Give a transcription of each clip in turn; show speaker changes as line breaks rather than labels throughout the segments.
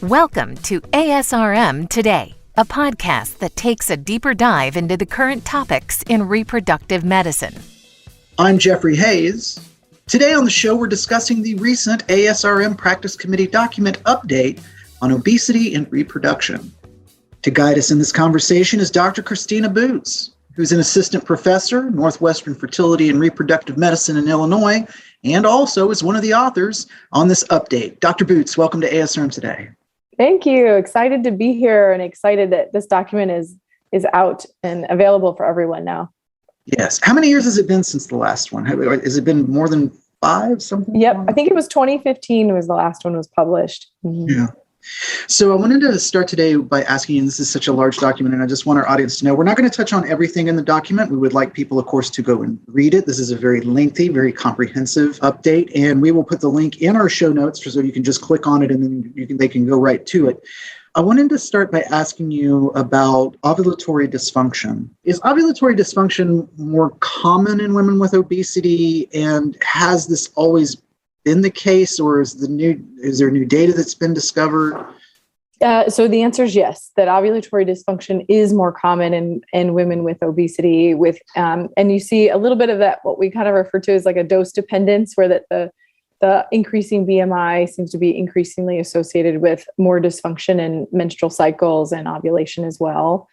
Welcome to ASRM Today, a podcast that takes a deeper dive into the current topics in reproductive medicine.
I'm Jeffrey Hayes. Today on the show, we're discussing the recent ASRM Practice Committee document update on obesity and reproduction. To guide us in this conversation is Dr. Christina Boots, who's an assistant professor, Northwestern Fertility and Reproductive Medicine in Illinois, and also is one of the authors on this update. Dr. Boots, welcome to ASRM Today.
Thank you. Excited to be here and excited that this document is out and available for everyone now.
Yes. How many years has it been since the last one? Has it been more than 5, something?
Yep. I think it was 2015 was the last one was published. Mm-hmm.
Yeah. So I wanted to start today by asking you, this is such a large document, and I just want our audience to know, we're not going to touch on everything in the document. We would like people, of course, to go and read it. This is a very lengthy, very comprehensive update, and we will put the link in our show notes so you can just click on it and then they can go right to it. I wanted to start by asking you about ovulatory dysfunction. Is ovulatory dysfunction more common in women with obesity, and has this always been the case, or is there new data that's been discovered?
So the answer is yes, that ovulatory dysfunction is more common in women with obesity, and you see a little bit of that, what we kind of refer to as like a dose dependence, where the increasing BMI seems to be increasingly associated with more dysfunction in menstrual cycles and ovulation as well.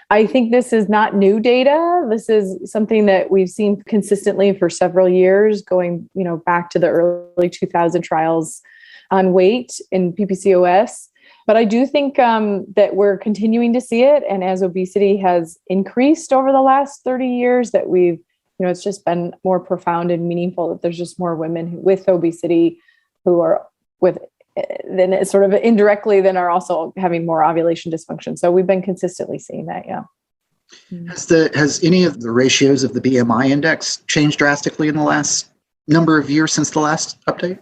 I think this is not new data. This is something that we've seen consistently for several years, going back to the early 2000 trials on weight in PPCOS. But I do think that we're continuing to see it. And as obesity has increased over the last 30 years, that it's just been more profound and meaningful that there's just more women with obesity who are then sort of indirectly then are also having more ovulation dysfunction. So we've been consistently seeing that, yeah.
Has any of the ratios of the BMI index changed drastically in the last number of years since the last update?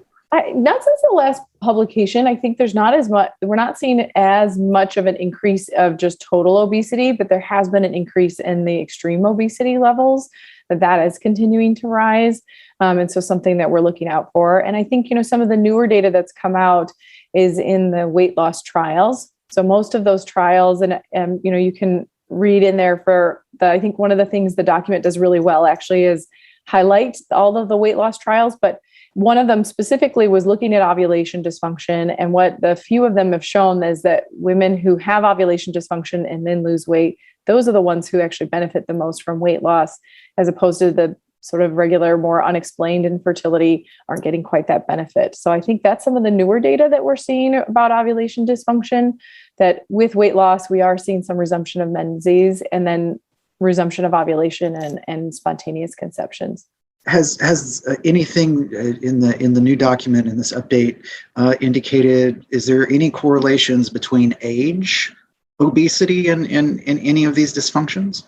Not since the last publication. I think there's not as much, we're not seeing as much of an increase of just total obesity, but there has been an increase in the extreme obesity levels, that is continuing to rise. And so something that we're looking out for. And I think, some of the newer data that's come out is in the weight loss trials. So most of those trials, and you can read in there I think one of the things the document does really well actually is highlight all of the weight loss trials, but one of them specifically was looking at ovulation dysfunction. And what the few of them have shown is that women who have ovulation dysfunction and then lose weight, those are the ones who actually benefit the most from weight loss, as opposed to the sort of regular, more unexplained infertility aren't getting quite that benefit. So I think that's some of the newer data that we're seeing about ovulation dysfunction, that with weight loss, we are seeing some resumption of menses and then resumption of ovulation and spontaneous conceptions.
Has anything in the new document in this update indicated, is there any correlations between age, obesity, and any of these dysfunctions?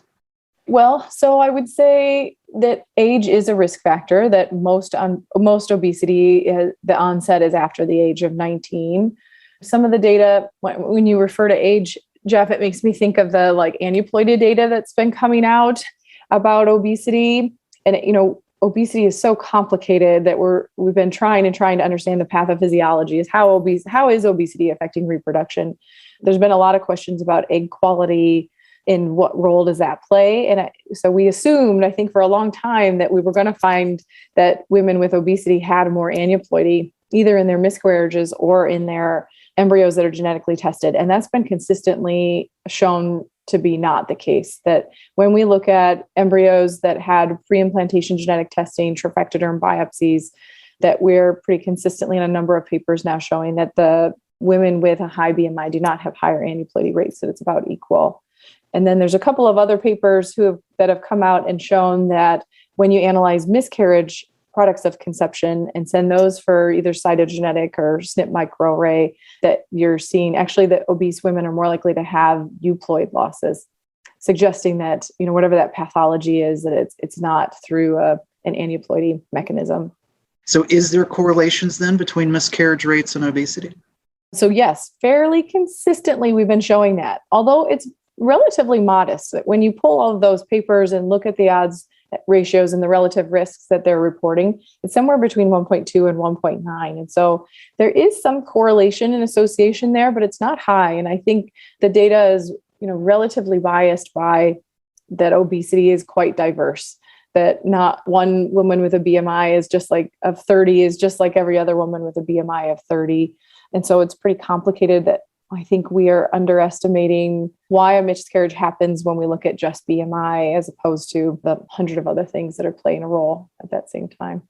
Well, so I would say that age is a risk factor, that most obesity, the onset is after the age of 19. Some of the data, when you refer to age, Jeff, it makes me think of the aneuploidy data that's been coming out about obesity. And, obesity is so complicated that we've been trying to understand the pathophysiology. How is obesity affecting reproduction? There's been a lot of questions about egg quality. In what role does that play? And so we assumed, I think for a long time, that we were going to find that women with obesity had more aneuploidy, either in their miscarriages or in their embryos that are genetically tested. And that's been consistently shown to be not the case, that when we look at embryos that had pre-implantation genetic testing, trophectoderm biopsies, that we're pretty consistently in a number of papers now showing that the women with a high BMI do not have higher aneuploidy rates, that it's about equal. And then there's a couple of other papers that have come out and shown that when you analyze miscarriage products of conception and send those for either cytogenetic or SNP microarray, that you're seeing actually that obese women are more likely to have euploid losses, suggesting that, whatever that pathology is, that it's not through an aneuploidy mechanism.
So is there correlations then between miscarriage rates and obesity?
So yes, fairly consistently we've been showing that, although it's relatively modest. When you pull all of those papers and look at the odds ratios and the relative risks that they're reporting, it's somewhere between 1.2 and 1.9. And so there is some correlation and association there, but it's not high. And I think the data is, relatively biased by that obesity is quite diverse, that not one woman with a BMI of 30 is just like every other woman with a BMI of 30. And so it's pretty complicated that I think we are underestimating why a miscarriage happens when we look at just BMI as opposed to the 100 of other things that are playing a role at that same time.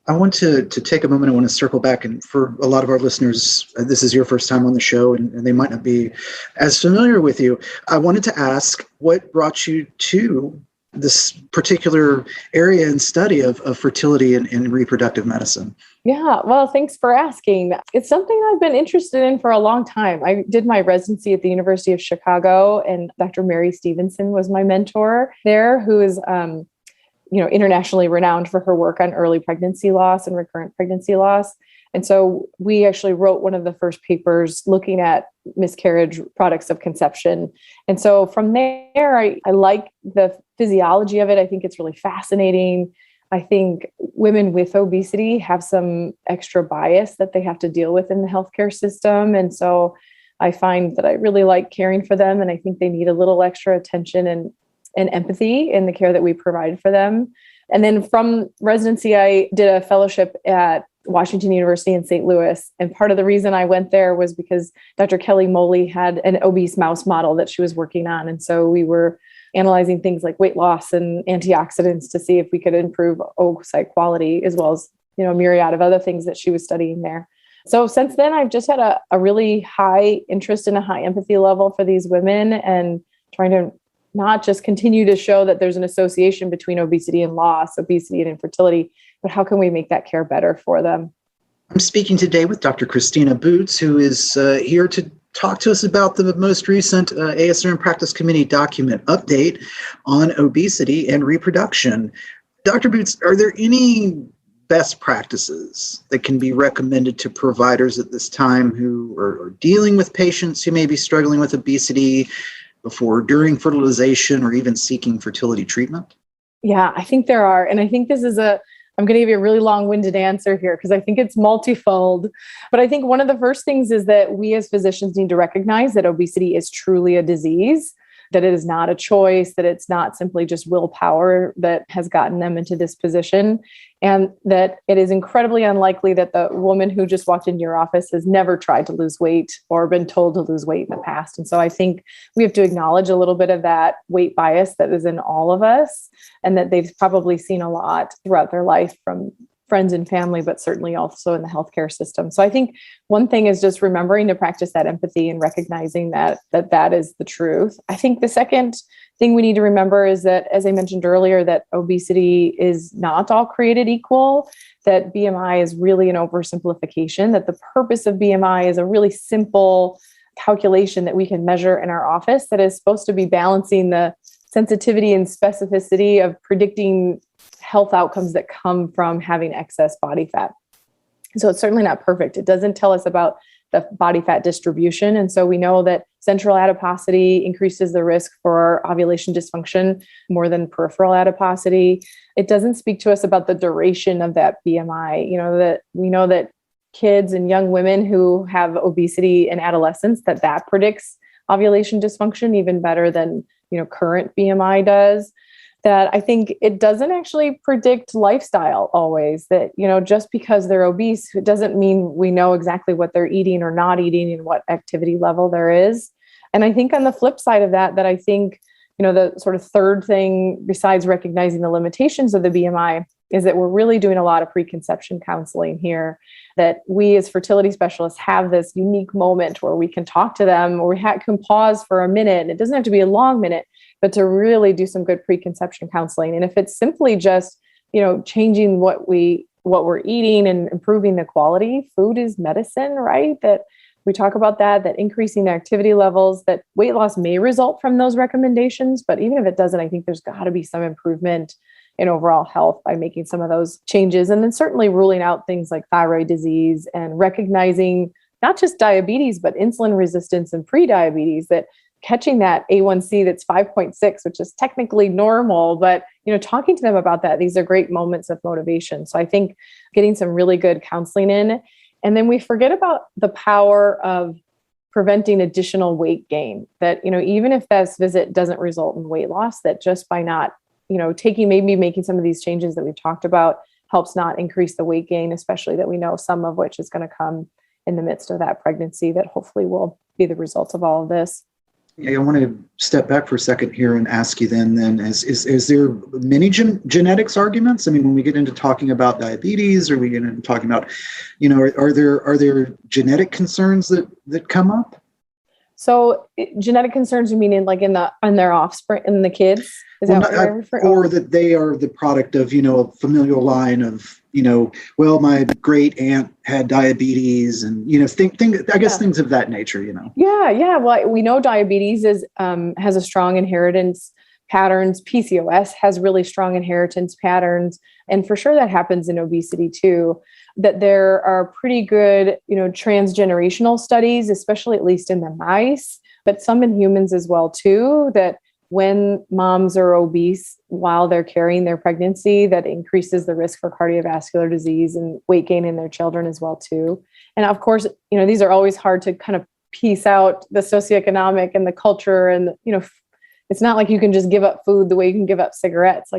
I want to take a moment. I want to circle back. And for a lot of our listeners, this is your first time on the show and they might not be as familiar with you. I wanted to ask what brought you to this particular area and study of fertility and reproductive medicine.
Yeah, well, thanks for asking. It's something I've been interested in for a long time. I did my residency at the University of Chicago, and Dr. Mary Stevenson was my mentor there, who is internationally renowned for her work on early pregnancy loss and recurrent pregnancy loss. And so we actually wrote one of the first papers looking at miscarriage products of conception. And so from there, I like the physiology of it. I think it's really fascinating. I think women with obesity have some extra bias that they have to deal with in the healthcare system. And so I find that I really like caring for them. And I think they need a little extra attention and empathy in the care that we provide for them. And then from residency, I did a fellowship at Washington University in St. Louis. And part of the reason I went there was because Dr. Kelly Moley had an obese mouse model that she was working on. And so we were analyzing things like weight loss and antioxidants to see if we could improve oocyte quality, as well as, a myriad of other things that she was studying there. So since then, I've just had a really high interest and a high empathy level for these women and trying to not just continue to show that there's an association between obesity and loss, obesity and infertility, but how can we make that care better for them?
I'm speaking today with Dr. Christina Boots, who is here to talk to us about the most recent ASRM Practice Committee document update on obesity and reproduction. Dr. Boots, are there any best practices that can be recommended to providers at this time who are dealing with patients who may be struggling with obesity before, during fertilization, or even seeking fertility treatment?
Yeah, I think there are. And I think this is I'm going to give you a really long-winded answer here because I think it's multifold. But I think one of the first things is that we as physicians need to recognize that obesity is truly a disease, that it is not a choice, that it's not simply just willpower that has gotten them into this position, and that it is incredibly unlikely that the woman who just walked into your office has never tried to lose weight or been told to lose weight in the past. And so I think we have to acknowledge a little bit of that weight bias that is in all of us, and that they've probably seen a lot throughout their life from friends and family, but certainly also in the healthcare system. So I think one thing is just remembering to practice that empathy and recognizing that is the truth. I think the second thing we need to remember is that, as I mentioned earlier, that obesity is not all created equal, that BMI is really an oversimplification, that the purpose of BMI is a really simple calculation that we can measure in our office that is supposed to be balancing the sensitivity and specificity of predicting health outcomes that come from having excess body fat. So it's certainly not perfect. It doesn't tell us about the body fat distribution. And so we know that central adiposity increases the risk for ovulation dysfunction more than peripheral adiposity. It doesn't speak to us about the duration of that BMI. That we know that kids and young women who have obesity in adolescence, that predicts ovulation dysfunction even better than, current BMI does. That I think it doesn't actually predict lifestyle always, that, just because they're obese, it doesn't mean we know exactly what they're eating or not eating and what activity level there is. And I think on the flip side of that I think, the sort of third thing besides recognizing the limitations of the BMI is that we're really doing a lot of preconception counseling here, that we as fertility specialists have this unique moment where we can talk to them, or we can pause for a minute. And it doesn't have to be a long minute, but to really do some good preconception counseling. And if it's simply just, changing what we're eating and improving the quality, food is medicine, right? That we talk about that increasing the activity levels, that weight loss may result from those recommendations. But even if it doesn't, I think there's got to be some improvement in overall health by making some of those changes. And then certainly ruling out things like thyroid disease and recognizing not just diabetes, but insulin resistance and pre-diabetes, that catching that A1C that's 5.6, which is technically normal, but talking to them about that, these are great moments of motivation. So I think getting some really good counseling in, and then we forget about the power of preventing additional weight gain, that even if this visit doesn't result in weight loss, that just by not making some of these changes that we've talked about helps not increase the weight gain, especially that we know some of which is going to come in the midst of that pregnancy, that hopefully will be the result of all of this.
Yeah, I want to step back for a second here and ask you then is there many genetics arguments? I mean, when we get into talking about diabetes, or we get into talking about, are there genetic concerns that come up?
So genetic concerns, you mean in their offspring, in the kids? Is that what you're referring to?
Or that they are the product of, a familial line of, my great aunt had diabetes, and, things of that nature,
Yeah. Well, we know diabetes has a strong inheritance patterns. PCOS has really strong inheritance patterns. And for sure that happens in obesity too, that there are pretty good, transgenerational studies, especially at least in the mice, but some in humans as well too, that when moms are obese while they're carrying their pregnancy, that increases the risk for cardiovascular disease and weight gain in their children as well too. And of course, these are always hard to kind of piece out the socioeconomic and the culture, and it's not like you can just give up food the way you can give up cigarettes.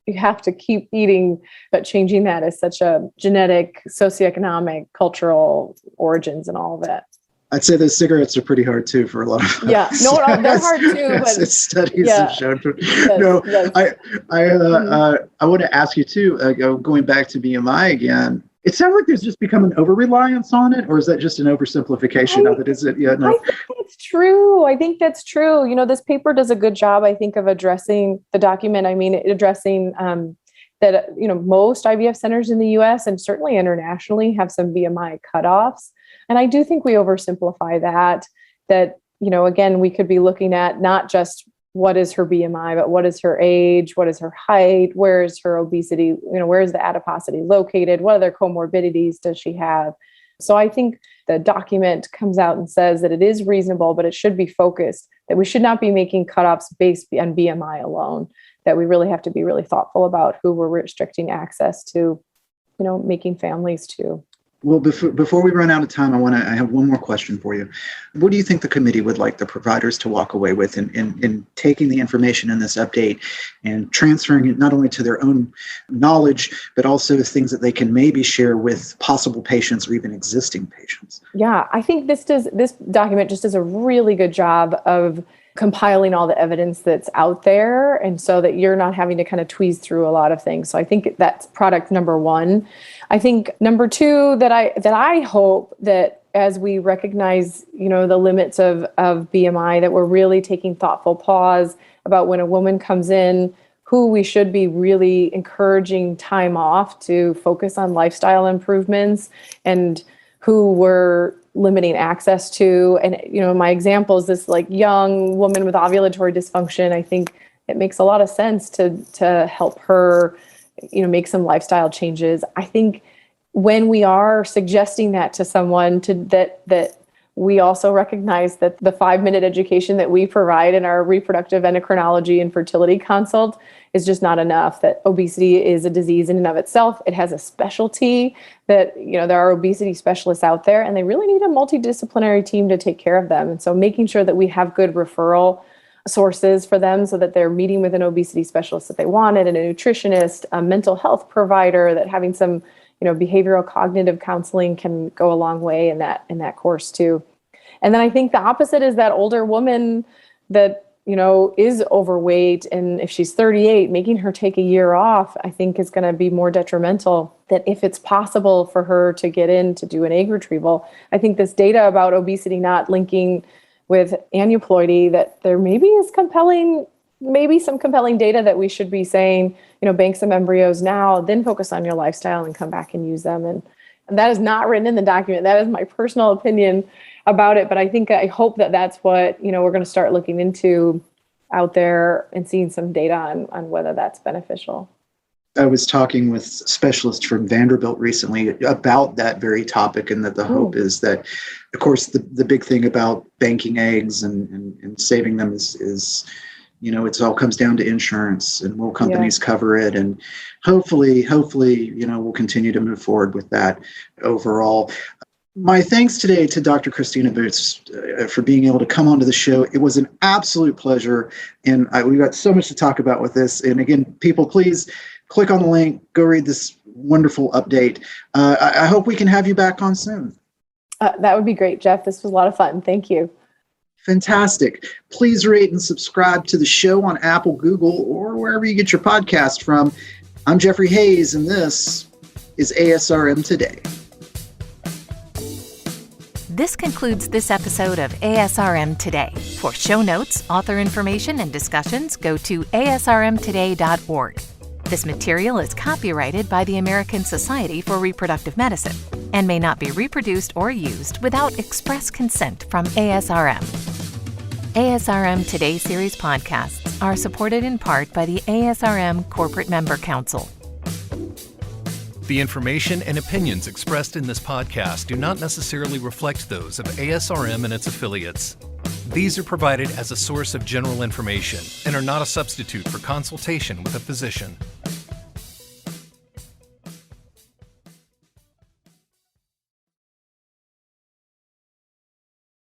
You have to keep eating, but changing that is such a genetic, socioeconomic, cultural origins and all of that.
I'd say those cigarettes are pretty hard too for a lot of us.
Yeah, no, they're hard too. But
studies have shown. I want to ask you too. Going back to BMI again, it sounds like there's just become an over-reliance on it, or is that just an oversimplification of it? Is it? Yeah, no.
I think that's true. This paper does a good job, I think, of addressing the document. Addressing that most IVF centers in the U.S. and certainly internationally have some BMI cutoffs. And I do think we oversimplify that, again, we could be looking at not just what is her BMI, but what is her age, what is her height, where is her obesity, where is the adiposity located, what other comorbidities does she have? So I think the document comes out and says that it is reasonable, but it should be focused, that we should not be making cutoffs based on BMI alone, that we really have to be really thoughtful about who we're restricting access to, making families to.
Well, before we run out of time, I have one more question for you. What do you think the committee would like the providers to walk away with in taking the information in this update and transferring it not only to their own knowledge, but also things that they can maybe share with possible patients or even existing patients?
Yeah, I think this document just does a really good job of compiling all the evidence that's out there, and so that you're not having to kind of tweeze through a lot of things. So I think that's product number one. I think number two, that I hope that as we recognize, the limits of BMI, that we're really taking thoughtful pause about when a woman comes in, who we should be really encouraging time off to focus on lifestyle improvements, and who we're limiting access to. And, my example is this young woman with ovulatory dysfunction. I think it makes a lot of sense to help her, make some lifestyle changes. I think when we are suggesting that to someone, that we also recognize that the 5-minute education that we provide in our reproductive endocrinology and fertility consult is just not enough, that obesity is a disease in and of itself. It has a specialty, that, there are obesity specialists out there, and they really need a multidisciplinary team to take care of them. And so making sure that we have good referral sources for them, so that they're meeting with an obesity specialist that they wanted, and a nutritionist, a mental health provider, that having some behavioral cognitive counseling can go a long way in that course too. And then I think the opposite is that older woman that, is overweight, and if she's 38, making her take a year off, I think is going to be more detrimental. That if it's possible for her to get in to do an egg retrieval, I think this data about obesity not linking with aneuploidy, that there maybe some compelling data that we should be saying, bank some embryos now, then focus on your lifestyle and come back and use them. And that is not written in the document. That is my personal opinion about it. But I hope that that's what, we're going to start looking into out there and seeing some data on whether that's beneficial.
I was talking with specialists from Vanderbilt recently about that very topic, and that the hope is that, of course, the big thing about banking eggs and saving them is it all comes down to insurance, and will companies cover it? And hopefully, we'll continue to move forward with that overall. My thanks today to Dr. Christina Boots for being able to come onto the show. It was an absolute pleasure, and we've got so much to talk about with this. And again, people, please click on the link, go read this wonderful update. I hope we can have you back on soon.
That would be great, Jeff. This was a lot of fun. Thank you.
Fantastic. Please rate and subscribe to the show on Apple, Google, or wherever you get your podcast from. I'm Jeffrey Hayes, and this is ASRM Today.
This concludes this episode of ASRM Today. For show notes, author information, and discussions, go to asrmtoday.org. This material is copyrighted by the American Society for Reproductive Medicine and may not be reproduced or used without express consent from ASRM. ASRM Today series podcasts are supported in part by the ASRM Corporate Member Council.
The information and opinions expressed in this podcast do not necessarily reflect those of ASRM and its affiliates. These are provided as a source of general information and are not a substitute for consultation with a physician.